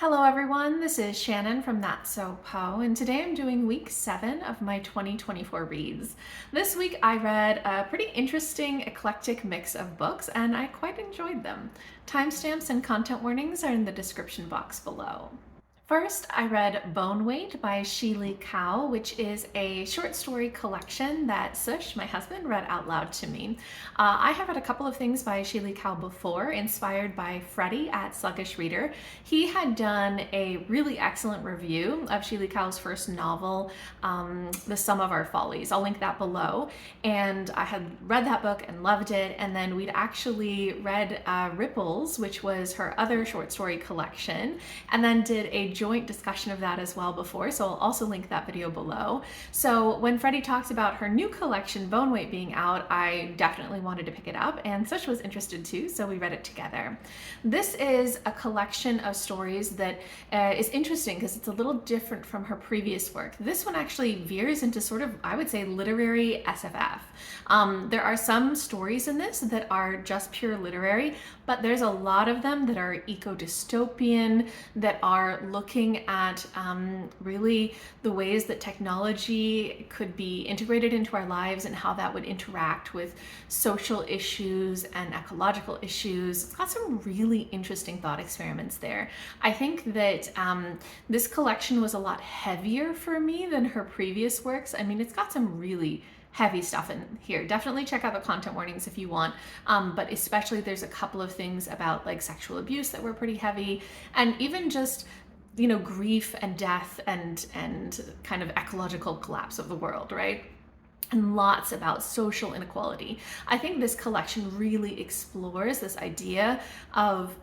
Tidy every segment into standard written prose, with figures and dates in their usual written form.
Hello everyone, this is Shannon from That's So Poe, and today I'm doing week 7 of my 2024 reads. This week I read a pretty interesting eclectic mix of books and I quite enjoyed them. Timestamps and content warnings are in the description box below. First, I read Bone Weight by Shih-Li Kow, which is a short story collection that Sush, my husband, read out loud to me. I have read a couple of things by Shih-Li Kow before, inspired by Freddie at Sluggish Reader. He had done a really excellent review of Shih-Li Kow's first novel, The Sum of Our Follies. I'll link that below. And I had read that book and loved it, and then we'd actually read Ripples, which was her other short story collection, and then did a joint discussion of that as well before, so I'll also link that video below. So when Freddie talked about her new collection, Bone Weight, being out, I definitely wanted to pick it up, and Sush was interested too, so we read it together. This is a collection of stories that is interesting because it's a little different from her previous work. This one actually veers into sort of, I would say, literary SFF. There are some stories in this that are just pure literary, but there's a lot of them that are eco-dystopian, that are looking at really the ways that technology could be integrated into our lives and how that would interact with social issues and ecological issues. It's got some really interesting thought experiments there. I think that this collection was a lot heavier for me than her previous works. I mean, it's got some really heavy stuff in here. Definitely check out the content warnings if you want, but especially there's a couple of things about like sexual abuse that were pretty heavy, and even just, you know, grief and death and kind of ecological collapse of the world, right? And lots about social inequality. I think this collection really explores this idea of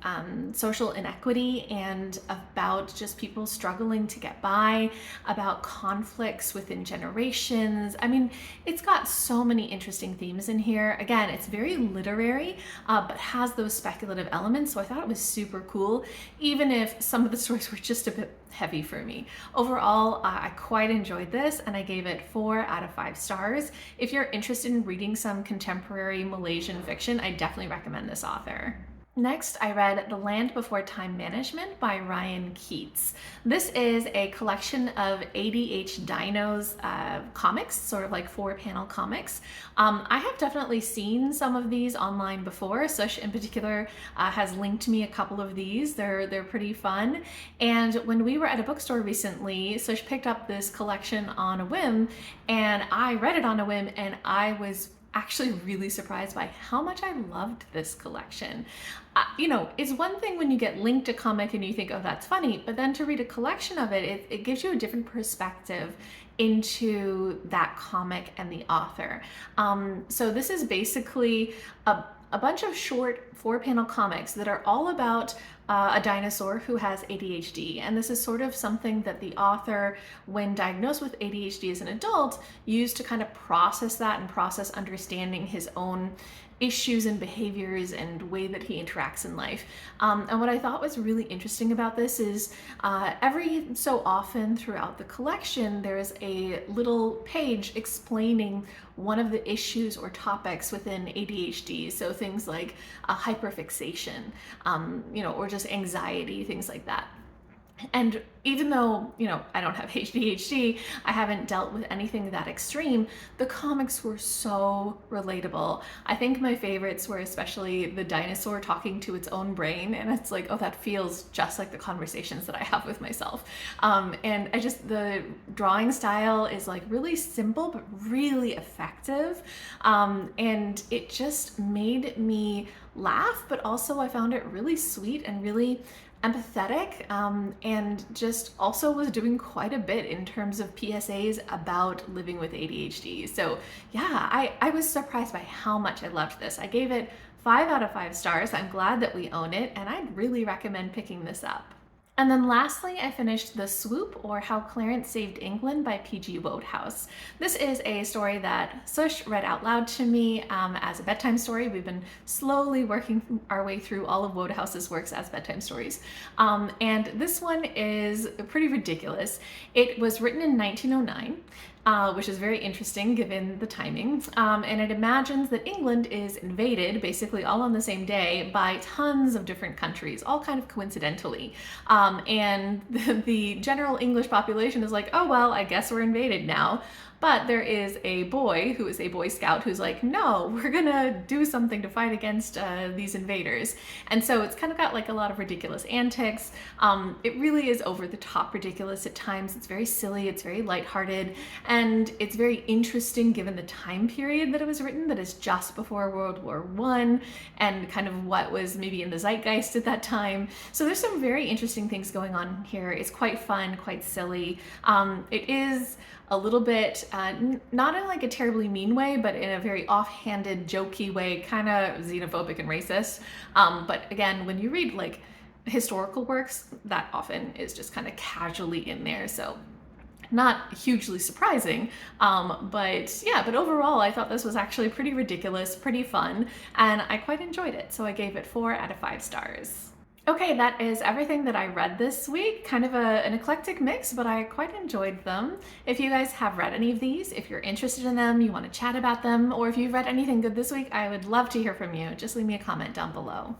social inequity and about just people struggling to get by, about conflicts within generations. I mean, it's got so many interesting themes in here. Again, it's very literary, but has those speculative elements, so I thought it was super cool, even if some of the stories were just a bit heavy for me. Overall, I quite enjoyed this and I gave it 4 out of 5 stars. If you're interested in reading some contemporary Malaysian fiction, I definitely recommend this author. Next, I read The Land Before Time Management by Ryan Keats. This is a collection of ADH Dinos comics, sort of like 4-panel comics. I have definitely seen some of these online before. Sush in particular has linked me a couple of these. They're pretty fun. And when we were at a bookstore recently, Sush picked up this collection on a whim, and I read it on a whim, and I was actually really surprised by how much I loved this collection. You know, it's one thing when you get linked a comic and you think, oh, that's funny, but then to read a collection of it, it gives you a different perspective into that comic and the author. So this is basically a bunch of short 4-panel comics that are all about a dinosaur who has ADHD. And this is sort of something that the author, when diagnosed with ADHD as an adult, used to kind of process that and process understanding his own issues and behaviors and way that he interacts in life. And what I thought was really interesting about this is every so often throughout the collection, there's a little page explaining one of the issues or topics within ADHD. So things like hyperfixation, you know, or just anxiety, things like that. And even though, you know, I don't have ADHD, I haven't dealt with anything that extreme, the comics were so relatable. I think my favorites were especially the dinosaur talking to its own brain, and it's like, oh, that feels just like the conversations that I have with myself. And the drawing style is like really simple, but really effective. And it just made me laugh, but also I found it really sweet and really empathetic, and just also was doing quite a bit in terms of PSAs about living with ADHD. So yeah, I was surprised by how much I loved this. I gave it 5 out of 5 stars. I'm glad that we own it, and I'd really recommend picking this up. And then lastly, I finished The Swoop, or How Clarence Saved England by P.G. Wodehouse. This is a story that Sush read out loud to me as a bedtime story. We've been slowly working our way through all of Wodehouse's works as bedtime stories. And this one is pretty ridiculous. It was written in 1909. which is very interesting given the timing. And it imagines that England is invaded basically all on the same day by tons of different countries, all kind of coincidentally. And the general English population is like, oh, well, I guess we're invaded now. But there is a boy who is a Boy Scout who's like, no, we're gonna do something to fight against these invaders. And so it's kind of got like a lot of ridiculous antics. It really is over the top ridiculous at times. It's very silly, it's very lighthearted, and it's very interesting given the time period that it was written, that is just before World War I, and kind of what was maybe in the zeitgeist at that time. So there's some very interesting things going on here. It's quite fun, quite silly. It is a little bit, not in like a terribly mean way, but in a very offhanded, jokey way, kind of xenophobic and racist. But again, when you read like historical works, that often is just kind of casually in there. So not hugely surprising, but overall I thought this was actually pretty ridiculous, pretty fun, and I quite enjoyed it. So I gave it 4 out of 5 stars. Okay, that is everything that I read this week. Kind of an eclectic mix, but I quite enjoyed them. If you guys have read any of these, if you're interested in them, you want to chat about them, or if you've read anything good this week, I would love to hear from you. Just leave me a comment down below.